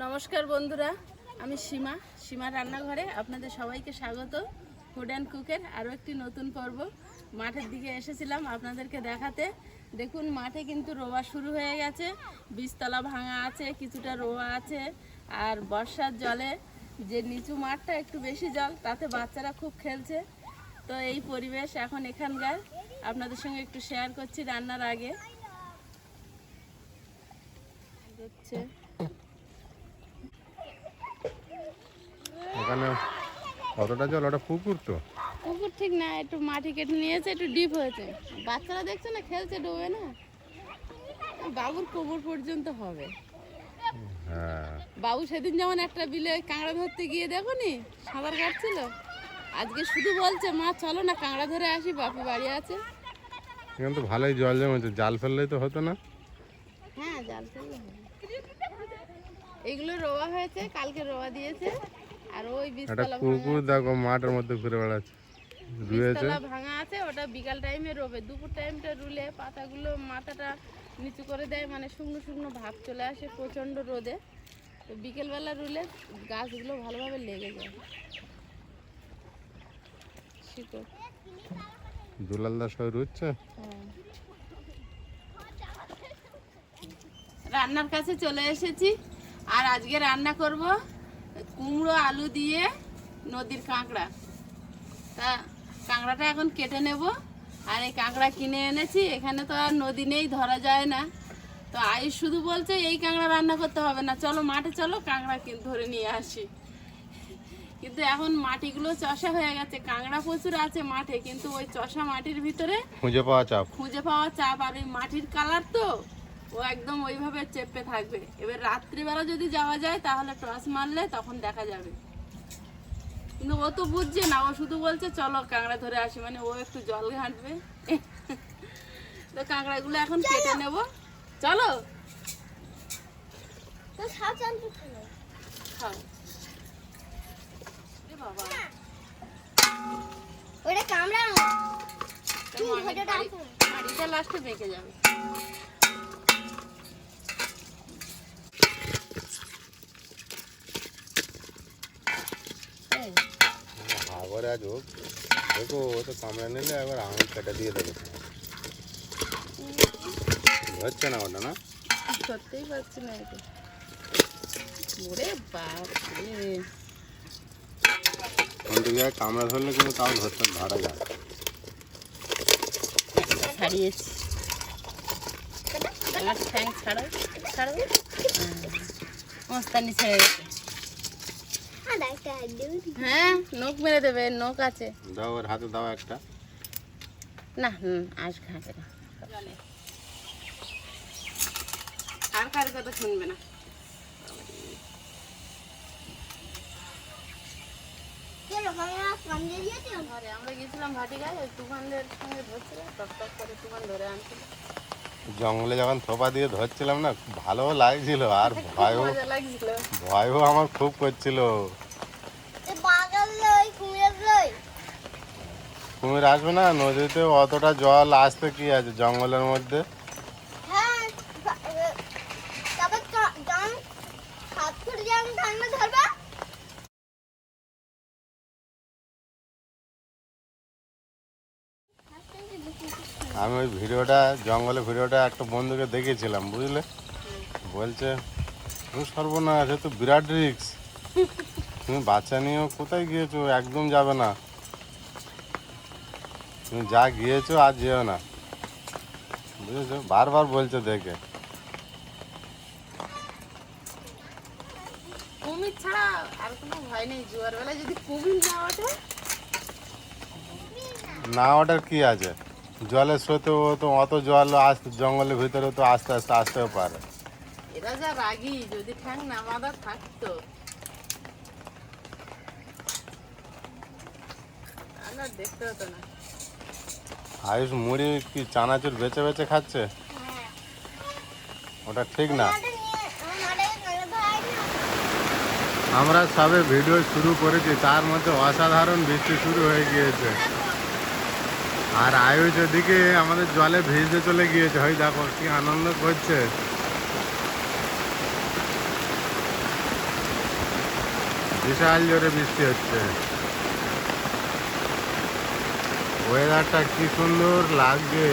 নমস্কার বন্ধুরা, আমি সীমা রান্নাঘরে আপনাদের সবাইকে স্বাগত। ফুড অ্যান্ড কুকের আরও একটি নতুন পর্ব। মাঠের দিকে এসেছিলাম আপনাদেরকে দেখাতে। দেখুন মাঠে কিন্তু রোয়া শুরু হয়ে গেছে, বীজতলা ভাঙা আছে, কিছুটা রোয়া আছে। আর বর্ষার জলে যে নিচু মাঠটা একটু বেশি জল, তাতে বাচ্চারা খুব খেলছে। তো এই পরিবেশ এখন এখানকার আপনাদের সঙ্গে একটু শেয়ার করছি রান্নার আগে। হচ্ছে ওখানে কতটা জল? ওটা পুকুর তো? পুকুর ঠিক না, একটু মাটি কেটে নিয়েছে, একটু ডিপ হয়েছে। বাচ্চারা দেখছে না, খেলছে, ডোবে না। বাবুর কোমর পর্যন্ত হবে। হ্যাঁ, বাবু সেদিন যেমন একটা বিলে কাঁকড়া ধরতে গিয়ে দেখো নি সাঁতার কাটছিল, আজকে শুধু বলছে মা চলো না কাঁকড়া ধরে আসি, বাপু বাড়ি আছে। এখানে তো ভালোই জল জমেছে, জাল ফেললেই তো হতো না? হ্যাঁ, জাল ফেললে হবে। এইগুলো রোয়া হয়েছে, কালকে রোয়া দিয়েছে। আর ওই একটা বীজতলা কুকুর দেখো মাঠের মধ্যে ঘুরে বেড়াচ্ছে, রুয়েছে। বীজতলা ভাঙা আছে, ওটা বিকাল টাইমে রোবে। দুপুর টাইমটা রুলে পাতাগুলো মাথাটা নিচু করে দেয়, মানে শুকনো শুকনো ভাব চলে আসে প্রচণ্ড রোদে। তো বিকেলবেলা রুলে গাছগুলো ভালোভাবে লেগে যায়। শিকড় দুলালদার সবাই রুচ্ছে। রান্নার কাছে চলে এসেছি। আর আজকে রান্না করব কুমড়ো আলু দিয়ে নদীর কাঁকড়া। তা কাঁকড়াটা এখন কেটে নেব। আর এই কাঁকড়া কিনে এনেছি, এখানে তো আর নদী নেই, ধরা যায় না। তো আয়ুষ শুধু বলছে এই কাঁকড়া রান্না করতে হবে না, চলো মাঠে চলো কাঁকড়া ধরে নিয়ে আসি। কিন্তু এখন মাটিগুলো চষা হয়ে গেছে, কাঁকড়া প্রচুর আছে মাঠে, কিন্তু ওই চষা মাটির ভিতরে খুঁজে পাওয়া চাপ। আর ওই মাটির কালার তো ও একদম ওইভাবে চেপে থাকবে। এবার রাত্রিবেলা যদি যাওয়া যায় তাহলে টর্চ মারলে তখন দেখা যাবে। কিন্তু ও তো বুঝছে না, ও শুধু বলছে চলো কাঁকড়া ধরে আসি, মানে ও একটু জল ঘাঁটবে। তো কাঁকড়াগুলো এখন কেটে নেব, চলো। খাও বাবা, ওটা কামড়া মাটিটা লাস্টে বেঁকে যাবে। দেখো ও তো কামড়া নিলে একবার আঙুল কেটে দিয়ে দেবে। হচ্ছে না ওটা, না সত্যিই পাচ্ছি না এটা। ওরে বাপ রে, কামড়া ধরলে কিন্তু তাও ধরতে ধরা যায়। ছাড়িয়েছি, আমার ঠ্যাং ছাড়ো ছাড়ো। মস্তানি ছেড়ে গেছে। হ্যাঁ, নখ মেরে দেবে, নখ আছে। দাও ওর হাতে, দাও একটা। না আজ ঘাটে না, আর কার কথা শুনবে না। আমরা গেছিলাম ভাটি গায়ে, ওই তুফানদের সঙ্গে ধরছিল, টক টক করে তুফান ধরে আনছিল। জঙ্গলে যখন থোপা দিয়ে ধরছিলাম না, ভালো লাগছিল। আর ভয়ও আমার খুব করছিল। কুমির আসবে না নদীতে, অতটা জল আসতে কি আছে জঙ্গলের মধ্যে। আমি ওই ভিডিওটা, জঙ্গলের ভিডিওটা একটা বন্ধুকে দেখেছিলাম, বুঝলে। বলছে তুমি সর্বনাশ, এ তো বিরাট রিস্ক, তুমি বাচ্চা নিয়েও কোথায় গিয়েছো, একদম যাবে না, তুমি যা গিয়েছো আর যেও না, বুঝেছো। বারবার বলছে দেখে। কুমির ছাড়া আর কোনো ভয় নেই। জোয়ার বেলা যদি কুমির না ওটার কি আছে, জলের স্রোতে ও তো অত জল আসতে, জঙ্গলের ভিতরে তো আস্তে আস্তে আসতেও পারে। এরা যা রাগি, যদি ঠ্যাং না বাঁধা থাকতো আর দেখতে হতো না। আয়ুষ মুড়ি কি চানাচুর বেচে বেচে খাচ্ছে, ওটা ঠিক না। আমরা সবে ভিডিও শুরু করেছি, তার মধ্যে অসাধারণ বৃষ্টি শুরু হয়ে গিয়েছে। আর আয়ুষ ওদিকে আমাদের জলে ভিজতে চলে গিয়েছে, হয় দেখো কি আনন্দ করছে। বিশাল জোরে বৃষ্টি হচ্ছে। ওয়েদারটা কি সুন্দর লাগছে।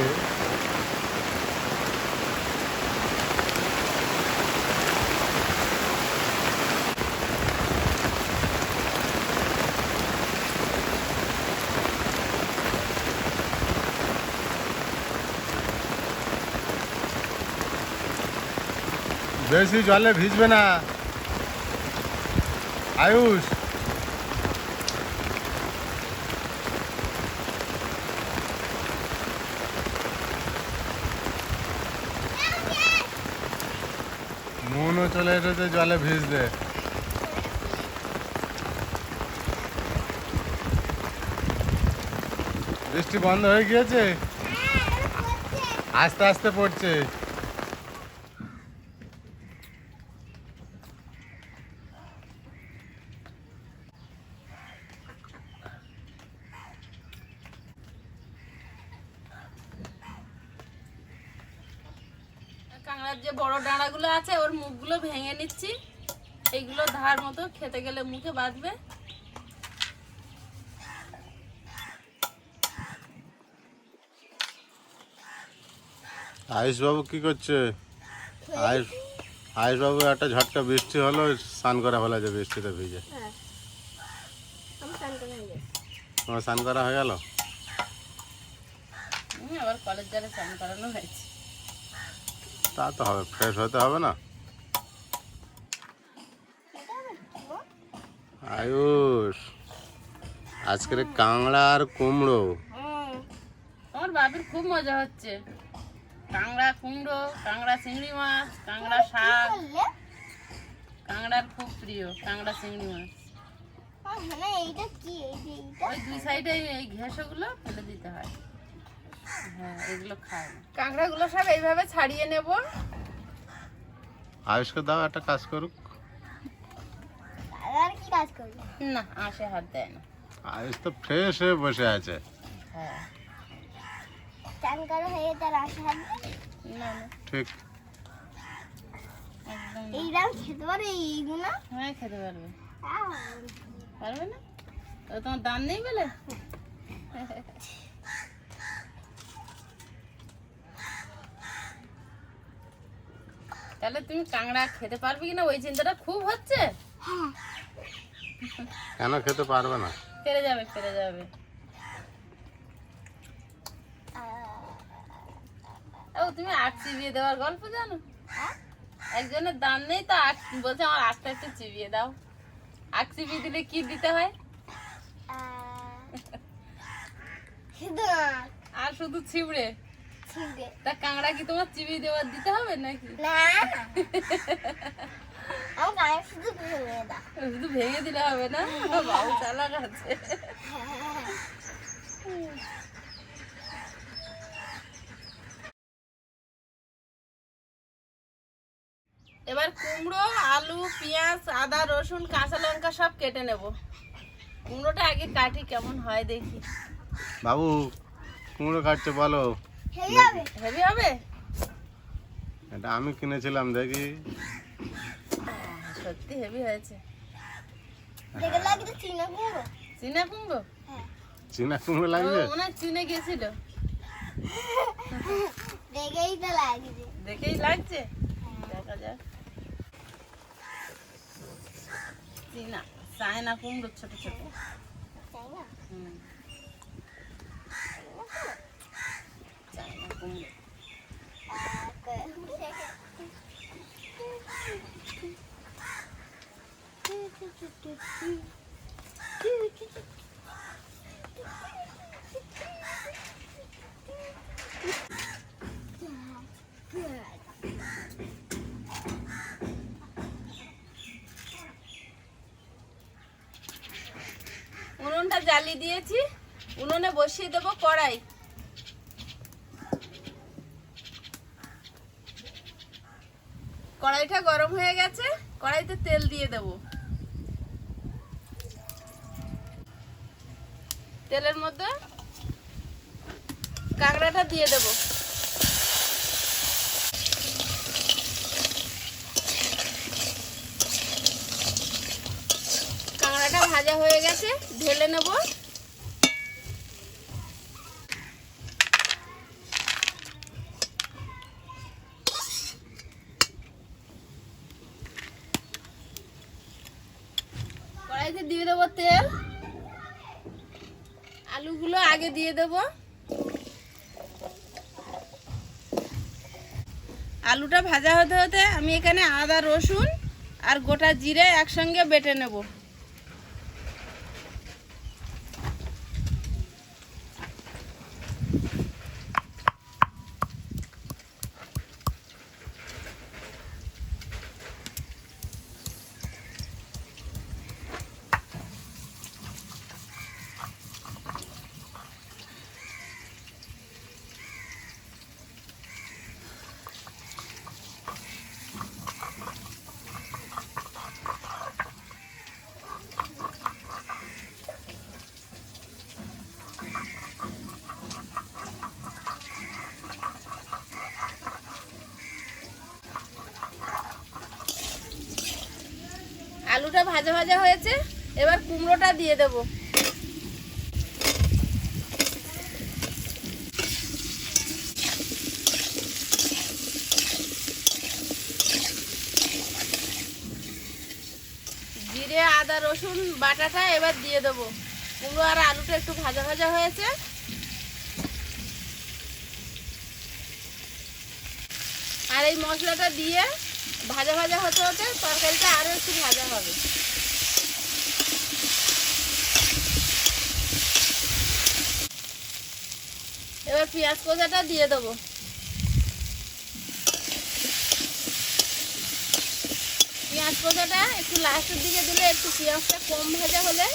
বেশি জলে ভিজবে না আয়ুষ। মনও চলে এসেছে জলে ভিজতে। বৃষ্টি বন্ধ হয়ে গিয়েছে, আস্তে আস্তে পড়ছে। কাঁকড়ার যে বড় ডাঁড়াগুলো আছে ওর মুখগুলো ভেঙে নিচ্ছি। এইগুলো ধার মতো খেতে গেলে মুখে বাঁধবে। আয়ুষ বাবু কি করছে? আয়ুষ আয়ুষ বাবু একটা ঝটকা বৃষ্টি হলো, স্নান করা হলো যে বৃষ্টিতে ভিজে। তোমার স্নান করা হয়ে গেল? আবার কলের জলে স্নান করানো হয়েছে। তা তো হবে, ফ্রেশ হতে হবে না? আয়ুষ আজকের কাঁকড়া আর কুমড়ো। আমার বাপের খুব মজা হচ্ছে। কাঁকড়া কুমড়ো, কাঁকড়া চিংড়ি মাছ, কাঁকড়া শাক। কাঁকড়ার খুব প্রিয় কাঁকড়া চিংড়ি মাছ। ওই দুই সাইডে এই ঘেঁষগুলো ফেলে দিতে হয়। হ্যাঁ, এগুলো খায়। কাঁকড়াগুলো সব এইভাবে ছাড়িয়ে নেব। আয়ুষকে দাও একটা কাজ করুক। না, আশে হাত দেয় না। আয়ুষ তো ফ্রেশ হয়ে বসে আছে। হ্যাঁ, না না, ঠিক একদম খেতে পারে এইগুলো। হ্যাঁ, খেতে পারবে। পারবে না? তোমার দাম নেই বলে? তাহলে তুমি কাঁকড়া খেতে পারবে কিনা ওই চিন্তাটা খুব হচ্ছে। কেন খেতে পারবে না? ফেরে যাবে, ফেরে যাবে। ও, তুমি আখ চিবিয়ে দেওয়ার গল্প জানো? একজনের দাম নেই তো আখ বলছে আমার আখটা একটু চিবিয়ে দাও। আখ চিবিয়ে দিলে কি দিতে হয়? আর শুধু ছিবড়ে। তা কাঁকড়া কি তোমার চিবিয়ে দেওয়ার দিতে হবে নাকি? শুধু ভেঙে দিলে হবে না? বাবু চালাক আছে। এবার কুমড়ো, আলু, পেঁয়াজ, আদা, রসুন, কাঁচা লঙ্কা সব কেটে নেব। কুমড়োটা আগে কাটি, কেমন হয় দেখি। বাবু কুমড়ো কাটছে বলো? হেভি হবে? এটা আমি কিনেছিলাম, দেখি। সত্যি হেভি হয়েছে। চীনা কুমড়ো? চীনা কুমড়ো লাগছে? মনে হয় চীনে গেছিল। দেখেই লাগছে। দেখা যাক। চীনা চায়না কুমড়ো, ছোট ছোট। চায়না কুমড়ো। উনুনটা জ্বালিয়ে দিয়েছি, উনুনে বসিয়ে দেবো কড়াই। কড়াইটা গরম হয়ে গেছে, কড়াইতে তেল দিয়ে দেব। তেলের মধ্যে কাঁকড়াটা দিয়ে দেব। ভাজা হয়ে গেছে, ঢেলে নেব। কড়াইতে দিয়ে দেবো তেল, আলুগুলো আগে দিয়ে দেব। আলুটা ভাজা হতে হতে আমি এখানে আদা রসুন আর গোটা জিরে একসঙ্গে বেটে নেব। আলুটা ভাজা ভাজা হয়েছে, এবার কুমড়োটা দিয়ে দেব। জিরে আদা রসুন বাটাটা এবার দিয়ে দেব। কুমড়ো আর আলুটা একটু ভাজা ভাজা হয়েছে, আর এই মশলাটা দিয়ে ভাজা ভাজা হতে হতে তরকারিটা আরো একটু ভাজা হবে। এবার পেঁয়াজ কোচাটা দিয়ে দেবো। পেঁয়াজ কোচাটা একটু লাস্টের দিকে দিলে, একটু পেঁয়াজটা কম ভাজা হলে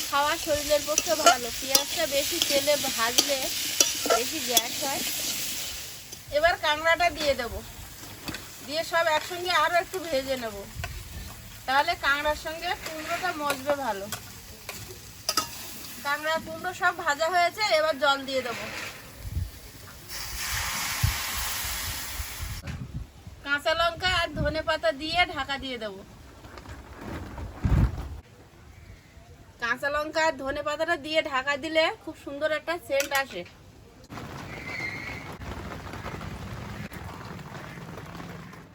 খাওয়া শরীরের পক্ষে ভালো। পেঁয়াজটা বেশি তেলে ভাজলে বেশি গ্যাস হয়। এবার কাঁকড়াটা দিয়ে দেবো, দিয়ে সব একসঙ্গে আরো একটু ভেজে নেব, তাহলে কাঁকড়ার সঙ্গে কুমড়োটা মজবে ভালো। কাঁকড়া কুমড়ো সব ভাজা হয়েছে, এবার জল দিয়ে দেবো। কাঁচা লঙ্কা আর ধনেপাতা দিয়ে ঢাকা দিয়ে দেবো। কাঁচা লঙ্কা আর ধনেপাতাটা দিয়ে ঢাকা দিলে খুব সুন্দর একটা সেন্ট আসে।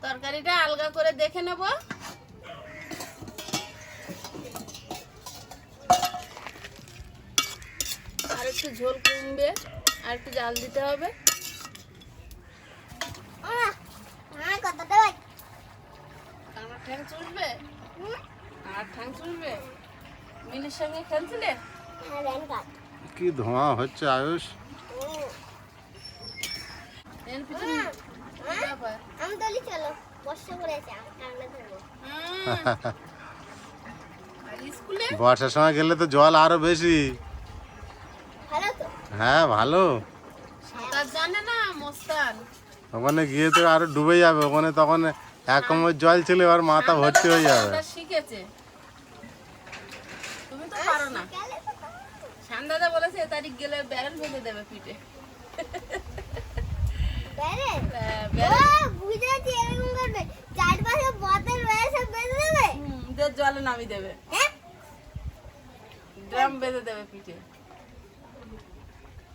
তরকারিটা আলগা করে দেখে নেব। আর একটু ঝোল কমবে, আর একটু জাল দিতে হবে। কাঁকড়ার ঠ্যাং চুষবে, আর ঠ্যাং চুষবে। মিলির সঙ্গে খেলছিলে? কি ধোঁয়া হচ্ছে আয়ুষ। বর্ষার সময় গেলে তো জল আরো বেশি। হ্যাঁ ভালো, সাঁতার জানে না মস্তান। ওখানে গিয়ে তো আরো ডুবে যাবে। ওখানে তখন এক কোমর জল ছিল, এবার মাথা ভর্তি হয়ে যাবে। শিখেছে, তুমি তো পারো না। সান্দাদা বলেছে এ তারিখ গেলে ব্যারেল বেঁধে দেবে পিঠে। জলে নামিয়ে দেবে, ড্রাম বেঁধে দেবে পিঠে।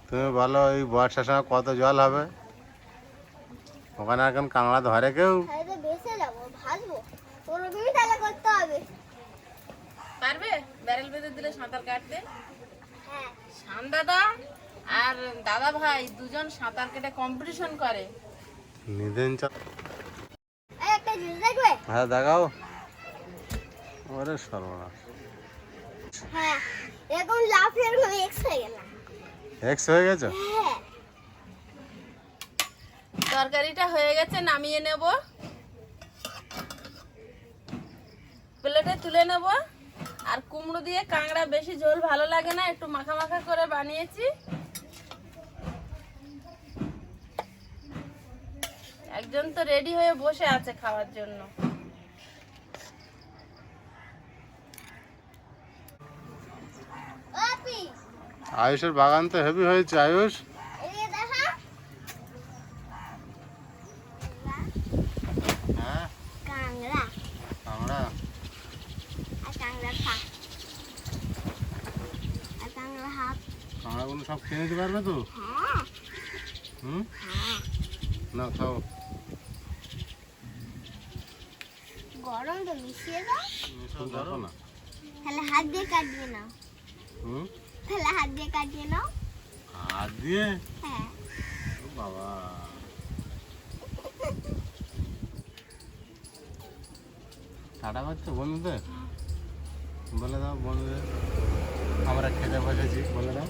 তুমি বলো এই বর্ষার সময় কত জল হবে ওখানে? এখন কাঁকড়া ধরে কেউ? পারবে ব্যারেল বেঁধে দিলে সাঁতার কাটতে? সান্দাদা আর দাদা ভাই দুজন সাঁতার কেটে কম্পিটিশন করে। হ্যাঁ দেখাও। ওরে সর্বনাশ, হ্যাঁ এখন লাফের এক্স হয়ে গেলাম। এক্স হয়ে গেছে। তরকারিটা হয়ে গেছে, নামিয়ে নেব, প্লেটে তুলে নেব। আর কুমড়ো দিয়ে কাঁকড়া বেশি ঝোল ভালো লাগে না, একটু মাখা মাখা করে বানিয়েছি। একজন তো রেডি হয়ে বসে আছে খাওয়ার জন্য। আয়ুষের বাগান তো হেভি হয়েছে। আয়ুষ কাঁকড়া হাত। কাঁকড়াগুলো সব খেয়ে নিতে পারবে তো? হ্যাঁ হুম, হ্যাঁ। না খাও। গরম তো মিশিয়ে দাও। সব দেখো না। তাহলে হাত দিয়ে কাটিয়ে নাও। হুম, তাহলে হাত দিয়ে কাটিয়ে নাও। হাত দিয়ে? হ্যাঁ। ও বাবা, টাটা করছো বন্ধুদের? বলে দাও বন্ধুদের আমরা খেতে বসেছি, বলে দাও।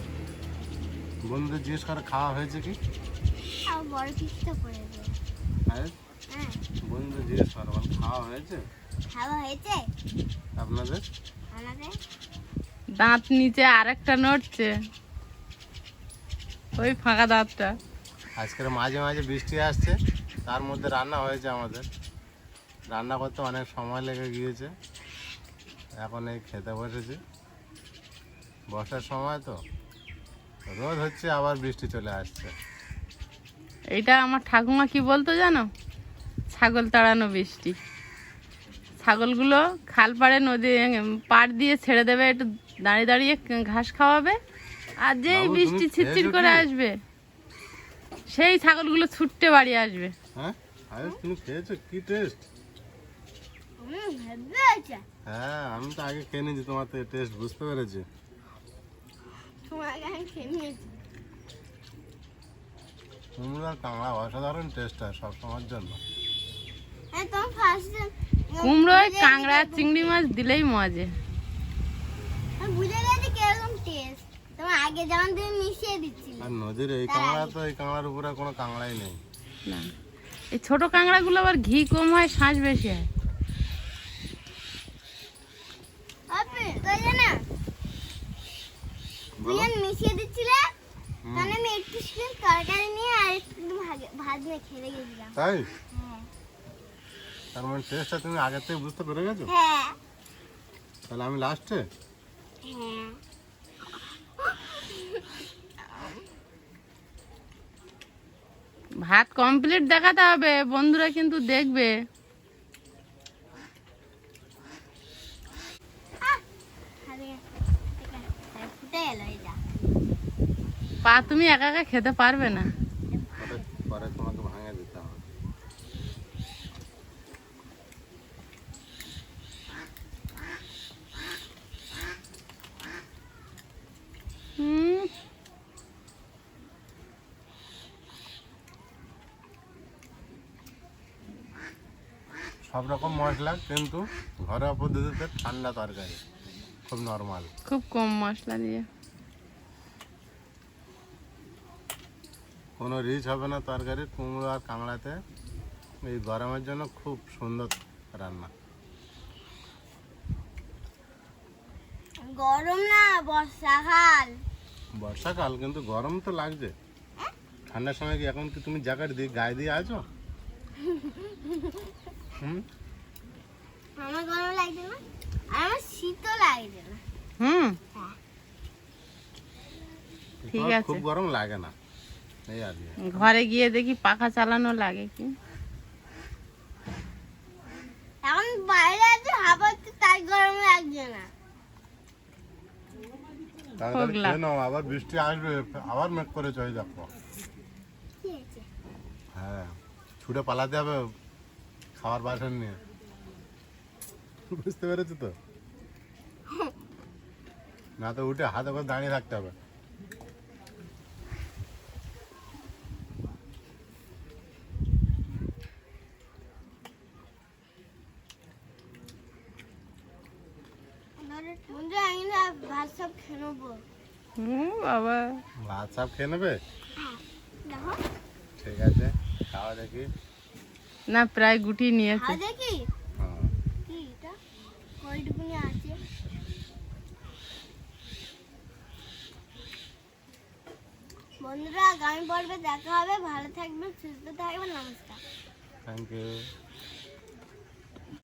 বন্ধুদের জিজ্ঞেস করে খাওয়া হয়েছে কি? আর বড় পিসটা পড়ে যায়। হ্যাঁ, হ্যাঁ, বন্ধুদের জিজ্ঞেস করো বল খাওয়া হয়েছে খাওয়া হয়েছে আপনাদের? আমাদের। দাঁত নিচে আরেকটা নড়ছে, ওই ফাঁকা দাঁতটা। আজকের মাঝে মাঝে বৃষ্টি আসছে, তার মধ্যে রান্না হয়েছে আমাদের। রান্না করতে অনেক সময় লেগে গিয়েছে, এখন এই খেতে বসেছি। বর্ষার সময় তো, রোদ হচ্ছে আবার বৃষ্টি চলে আসছে। এইটা আমার ঠাকুমা কি বলতো জানো? ছাগল তাড়ানো বৃষ্টি। ছাগলগুলো খাল পাড়ে নদী পাড় দিয়ে ছেড়ে দেবে, একটু দাঁড়িয়ে দাঁড়িয়ে ঘাস খাওয়াবে, আর যেই বাবু, তুমি বৃষ্টি ছিটছিট খেয়েছো করে কি? আসবে সেই ছাগলগুলো ছুটতে বাড়ি আসবে। হ্যাঁ, আরে তুমি খেয়েছো? কি টেস্ট! হেভি হয়েছে। হ্যাঁ, আমি তো আগে খেয়ে নিয়েছি, তোমার তো টেস্ট বুঝতে পেরেছি। তোমার আমি খেয়ে নিয়েছি। কুমড়ো আর কাঁকড়া অসাধারণ টেস্ট হয় সবসময়ের জন্য। হ্যাঁ, তোমার ফার্স্ট কুমড়োয় কাঁকড়া চিংড়ি মাছ দিলেই মজে। বুঝে গেছি কিরকম টেস্ট। তোমার আগে যেমন তুমি মিশিয়ে দিচ্ছিলে। আর নদীর এই কাঁকড়া তো এই কাঁকড়ার উপরে কোনো কাঁকড়াই নেই। না, এই ছোট কাঁকড়াগুলো আবার ঘি কম হয়, শাঁস বেশি হয়। আপনি তাই না বলো। তুমি মিশিয়ে দিচ্ছিলে, হুম, তাহলে আমি একটু তরকারি নিয়ে আর একটু ভাত দিয়ে খেয়ে গেছিলাম। তাই? হ্যাঁ তার মানে টেস্টটা তুমি আগের থেকে বুঝতে পেরে গেছো? হ্যাঁ তাহলে আমি লাস্টে? হ্যাঁ। ভাত কমপ্লিট দেখাতে হবে, বন্ধুরা কিন্তু দেখবে। ফুটে গেল এটা। পা তুমি একা একা খেতে পারবে না। পরে পরে তোমাকে ভাঙে দিতে হবে। হুম, সব রকম মশলা, কিন্তু ঘরোয়া পদ্ধতিতে ঠান্ডা তরকারি, খুব নর্মাল। খুব কম মশলা দিয়ে। কোনো রিচ হবে না তরকারি। কুমড়ো আর কাঁকড়াতে এই গরমের জন্য খুব সুন্দর রান্না। গরম না, বর্ষাকাল। বর্ষাকাল কিন্তু গরম তো লাগছে। ঠান্ডার সময় কি এখন কি তুমি জ্যাকেট দিয়ে গায়ে দিয়ে আছো? হুম, আমার গরম লাগছে না, আর আমার শীতও লাগছে না। হুম, হ্যাঁ। ঠিক তোমার আছে। খুব গরম লাগে না, এই আর কি। ঘরে গিয়ে দেখি পাখা চালানো লাগে কি। এখন বাইরে আছে, হাওয়া হচ্ছে, তাই গরম লাগছে না। তাড়াতাড়ি হোগলা। খেয়ে নাও, আবার বৃষ্টি আসবে, আবার মেঘ করে চলে যাবো। কি হয়েছে? হ্যাঁ, ছুটে পালাতে হবে খাবার বাসন নিয়ে। বুঝতে পেরেছো তো? না তো উঠে হাতে করে দাঁড়িয়ে থাকতে হবে। বন্ধু, আমি না ভাত সব খেয়ে নেবো। হুম বাবা, ভাত সব খেয়ে নেবে? দেখো, ঠিক আছে, খাওয়া দেখি। না প্রায় গুটি নিয়েছে। খাওয়া দেখি। হ্যাঁ, কি এটা? কয়টুকুনি আছে? বন্ধুরা, আগামী পর্বে দেখা হবে। ভালো থাকবেন, সুস্থ থাকবেন। নমস্কার। Thank you.